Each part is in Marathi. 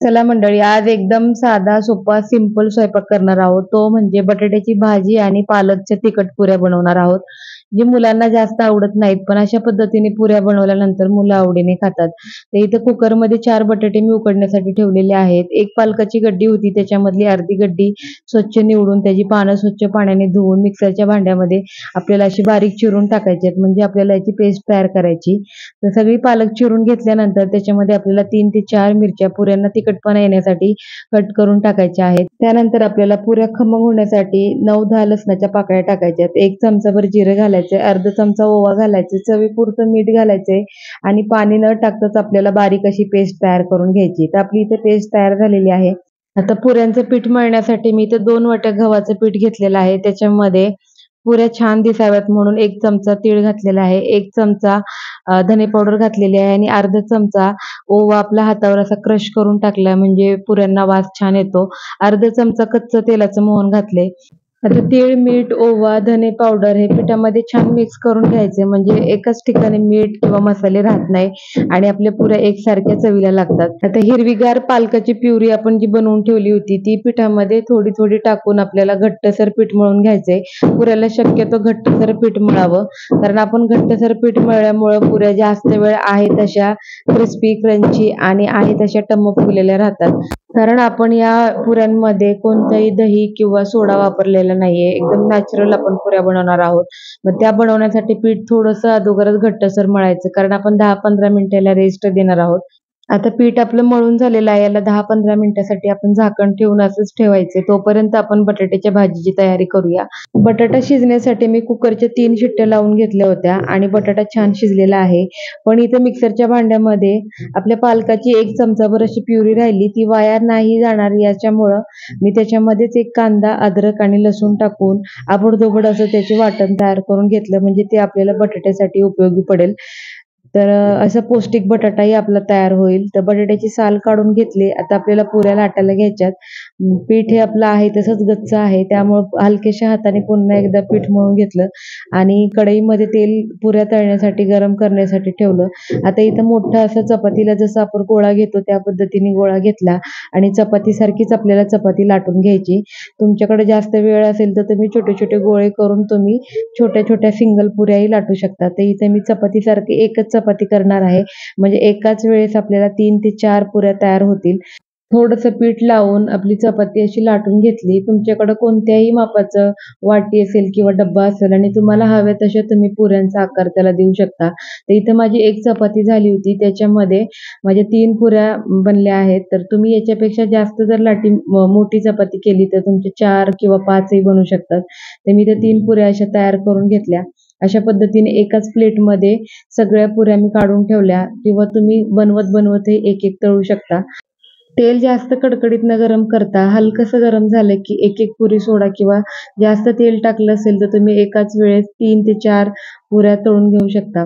चला मंडळी, आज एकदम साधा सोपा सिंपल स्वयंपाक करणार आहोत. तो म्हणजे बटाट्याची भाजी आणि पालकच्या तिखट पुऱ्या बनवणार आहोत. जे मुलांना जास्त आवडत नाहीत, पण अशा पद्धतीने पुऱ्या बनवल्यानंतर मुलं आवडीने खातात. तर इथं कुकरमध्ये 4 बटाटे मी उकडण्यासाठी ठेवलेले आहेत. एक पालकाची गड्डी होती, त्याच्यामधली अर्धी गड्डी स्वच्छ निवडून त्याची पानं स्वच्छ पाण्याने धुवून मिक्सरच्या भांड्यामध्ये आपल्याला अशी बारीक चिरून टाकायची आहेत, म्हणजे आपल्याला याची पेस्ट तयार करायची. तर सगळी पालक चिरून घेतल्यानंतर त्याच्यामध्ये आपल्याला 3 ते 4 मिरच्या पुऱ्यांना तिखटपणा येण्यासाठी कट करून टाकायच्या आहेत. त्यानंतर आपल्याला पुऱ्या खमंग होण्यासाठी 9-10 लसणाच्या पाकळ्या टाकायच्या आहेत. 1 चमचाभर जिरे घालायचे, अर्धा चमचा ओवा घालायचे, चवीपुरतं मीठ घालायचे आणि पाणी न टाकताच आपल्याला बारीक अशी पेस्ट तयार करून घ्यायची. तर आपली इथे पेस्ट तयार झालेली आहे. आता पुऱ्यांचं पीठ मळण्यासाठी मी इथे 2 वाट्या गव्हाचं पीठ घेतलेलं आहे. त्याच्यामध्ये पुऱ्या छान दिसाव्यात म्हणून 1 चमचा तीळ घातलेला आहे, 1 चमचा धने पावडर घातलेली आहे आणि अर्धा चमचा ओवा आपल्या हातावर असा क्रश करून टाकला, म्हणजे पुऱ्यांना वास छान येतो. अर्धा चमचा कच्चं तेलाचं मोहन घातले. आता तीळ, मीठ, ओवा, धने पावडर हे पिठामध्ये छान मिक्स करून घ्यायचे, म्हणजे एकाच ठिकाणी मीठ किंवा मसाले राहत नाही आणि आपल्या पुऱ्या एकसारख्या चवीला लागतात. आता हिरवीगार पालकाची प्युरी आपण जी बनवून ठेवली होती ती पिठामध्ये थोडी थोडी टाकून आपल्याला घट्टसर पीठ मळून घ्यायचंय. पुऱ्याला शक्यतो घट्टसर पीठ मळावं, कारण आपण घट्टसर पीठ मळल्यामुळे पुऱ्या जास्त वेळ आहे तशा क्रिस्पी, क्रंची आणि आहे तशा टम्म फुगलेल्या राहतात. कारण आपण या पुऱ्यांमध्ये कोणतंही दही किंवा सोडा वापरलेला नाहीये. एकदम नॅचरल आपण पुऱ्या बनवणार आहोत. मग त्या बनवण्यासाठी पीठ थोडंसं अगोदरच घट्टसर मळायचं, कारण आपण 10-15 मिनिटाला रेस्ट देणार आहोत. आता पीठ आपलं मळून झालेलं आहे. याला 10-15 मिनिटासाठी आपण झाकण ठेवून असंच ठेवायचे. तोपर्यंत आपण बटाट्याच्या भाजीची तयारी करूया. बटाटा शिजण्यासाठी मी कुकरच्या 3 शिट्ट्या लावून घेतल्या होत्या आणि बटाटा छान शिजलेला आहे. पण इथं मिक्सरच्या भांड्यामध्ये आपल्या पालकाची 1 चमचाभर अशी प्युरी राहिली, ती वाया नाही जाणार याच्यामुळं मी त्याच्यामध्येच एक कांदा, अद्रक आणि लसूण टाकून आबडधोबड असं त्याचे वाटण तयार करून घेतलं, म्हणजे ते आपल्याला बटाट्यासाठी उपयोगी पडेल. तर असा पौष्टिक बटाटाही आपला तयार होईल. तर बटाट्याची साल काढून घेतली. आता आपल्याला पुऱ्या लाटायला घ्यायच्यात. पीठ हे आपलं आहे तसंच गच्च आहे, त्यामुळं हलक्याशा हाताने पुन्हा एकदा पीठ मळून घेतलं आणि कढईमध्ये तेल पुऱ्या तळण्यासाठी गरम करण्यासाठी ठेवलं. आता इथं मोठा असा चपातीला जसं आपण गोळा घेतो त्या पद्धतीने गोळा घेतला आणि चपातीसारखीच आपल्याला चपाती लाटून घ्यायची. तुमच्याकडे जास्त वेळ असेल तर तुम्ही छोटे छोटे गोळे करून तुम्ही छोट्या छोट्या सिंगल पुऱ्याही लाटू शकता. तर इथे मी चपातीसारखी एकच चपाती करणार आहे, म्हणजे एकाच वेळेस आपल्याला 3 ते 4 पुऱ्या तयार होतील. थोडंसं पीठ लावून आपली चपाती अशी लाटून घेतली. तुमच्याकडे कोणत्याही मापाचं वाटी असेल किंवा डब्बा असेल आणि तुम्हाला हव्या तशा तुम्ही पुऱ्यांचा आकार त्याला देऊ शकता. तर इथं माझी 1 चपाती झाली होती, त्याच्यामध्ये माझ्या 3 पुऱ्या बनल्या आहेत. तर तुम्ही याच्यापेक्षा जास्त जर मोठी चपाती केली तर तुमचे 4 किंवा 5 ही बनू शकतात. तर मी त्या 3 पुऱ्या अशा तयार करून घेतल्या. अशा पद्धतीने एकाच प्लेटमध्ये सगळ्या पुऱ्या मी काढून ठेवल्या, किंवा तुम्ही बनवत बनवत हे एक एक तळू शकता. तेल जास्त कडकडीत न गरम करता हलकसं गरम झालं की एक एक पुरी सोडा, किंवा जास्त तेल टाकलं असेल तर तुम्ही एकाच वेळेस 3 ते 4 पुऱ्या तळून घेऊ शकता.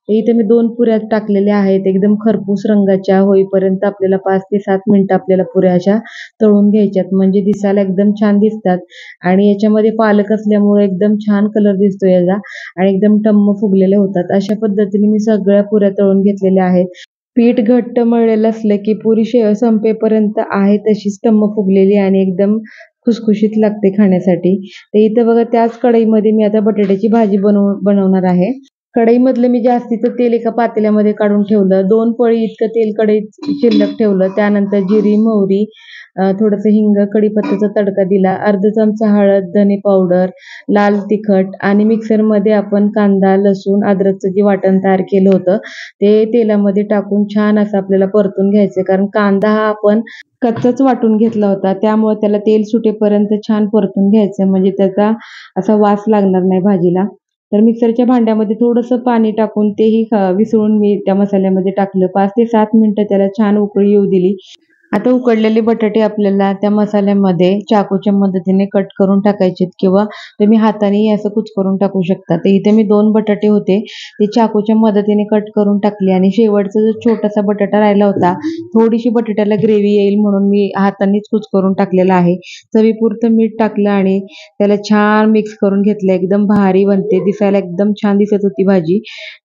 इथे मी 2 पुऱ्या टाकलेल्या आहेत. एकदम खरपूस रंगाच्या होईपर्यंत आपल्याला 5 ते 7 मिनिटं आपल्याला पुऱ्या अशा तळून घ्यायच्यात, म्हणजे दिसायला एकदम छान दिसतात आणि याच्यामध्ये पालक असल्यामुळे एकदम छान कलर दिसतो याचा आणि एकदम टम्म फुगलेले होतात. अशा पद्धतीने मी सगळ्या पुऱ्या तळून घेतलेल्या आहेत. पीठ घट्ट मळलेलं असलं की पुरी संपेपर्यंत आहे तशीच टम्म फुगलेली आणि एकदम खुसखुशीत लागते खाण्यासाठी. तर इथं बघा, त्याच कढईमध्ये मी आता बटाट्याची भाजी बनवणार आहे. कढईमधलं मी जास्तीचं तेल एका पातेल्यामध्ये काढून ठेवलं. 2 पळी इतकं तेल कढईत शिल्लक ठेवलं. त्यानंतर जिरी, मोहरी, थोडंसं हिंग, कढीपत्त्याचा तडका दिला. अर्धा चमचा हळद, धने पावडर, लाल तिखट आणि मिक्सरमध्ये आपण कांदा, लसूण, अद्रकचं जे वाटण तयार केलं होतं ते तेलामध्ये टाकून छान असं आपल्याला परतून घ्यायचं, कारण कांदा हा आपण कच्चाच वाटून घेतला होता, त्यामुळे त्याला तेल सुटेपर्यंत छान परतून घ्यायचं, म्हणजे त्याचा असा वास लागणार नाही भाजीला. तर मिक्सरच्या भांड्यामध्ये थोडंसं पाणी टाकून तेही विसळून मी त्या मसाल्यामध्ये टाकलं. 5 ते 7 मिनिटं त्याला छान उकळी येऊ दिली. आता उकडलेले बटाटे आपल्याला त्या मसाल्यामध्ये चाकूच्या मदतीने कट करून टाकायचे, किंवा तुम्ही हातानेही असं कुचकरून टाकू शकता. तर इथे मी 2 बटाटे होते ते चाकूच्या मदतीने कट करून टाकले आणि शेवटचा जो छोटासा बटाटा राहिला होता, थोडीशी बटाट्याला ग्रेव्ही येईल म्हणून मी हातानेच कुचकरून टाकलेला आहे. चवीपुरतं मीठ टाकलं आणि त्याला छान मिक्स करून घेतलं. एकदम भारी बनते, दिसायला एकदम छान दिसत होती भाजी.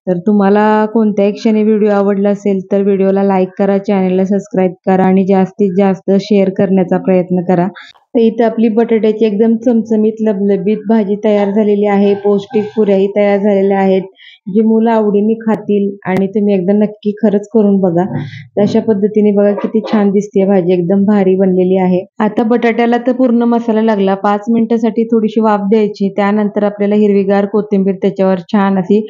तर तुम्हाला कोणत्याही क्षणी व्हिडिओ आवडला असेल तर व्हिडिओला लाईक करा, चॅनलला सबस्क्राईब करा आणि जास्तीत जास्त शेअर करण्याचा प्रयत्न करा. तर इथं आपली बटाट्याची एकदम चमचमीत लबलबीत भाजी तयार झालेली आहे. पौष्टिक पुऱ्याही तयार झालेल्या आहेत, जी मुलं आवडीने खातील आणि तुम्ही एकदा नक्की खरंच करून बघा. तर अशा पद्धतीने बघा किती छान दिसते भाजी, एकदम भारी बनलेली आहे. आता बटाट्याला तर पूर्ण मसाला लागला. 5 मिनिटासाठी थोडीशी वाफ द्यायची. त्यानंतर आपल्याला हिरवीगार कोथिंबीर त्याच्यावर छान अशी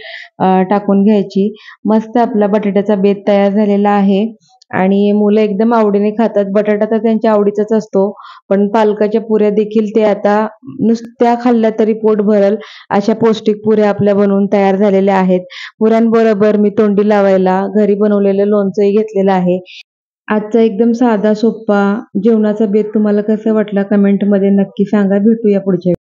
टाकून घ्यायची. मस्त आपला बटाट्याचा बेत तयार झालेला आहे आणि मुलं एकदम आवडीने खातात. बटाटा तर त्यांच्या आवडीचाच असतो, पण पालकाच्या पुऱ्या देखील ते आता नुसत्या खाल्ल्या तरी पोट भरल अशा पौष्टिक पुऱ्या आपल्या बनवून तयार झालेल्या आहेत. पुऱ्यांबरोबर मी तोंडी लावायला घरी बनवलेलं लोणचंही घेतलेलं आहे. आजचा एकदम साधा सोप्पा जेवणाचा बेत तुम्हाला कसा वाटला कमेंटमध्ये नक्की सांगा. भेटूया पुढच्या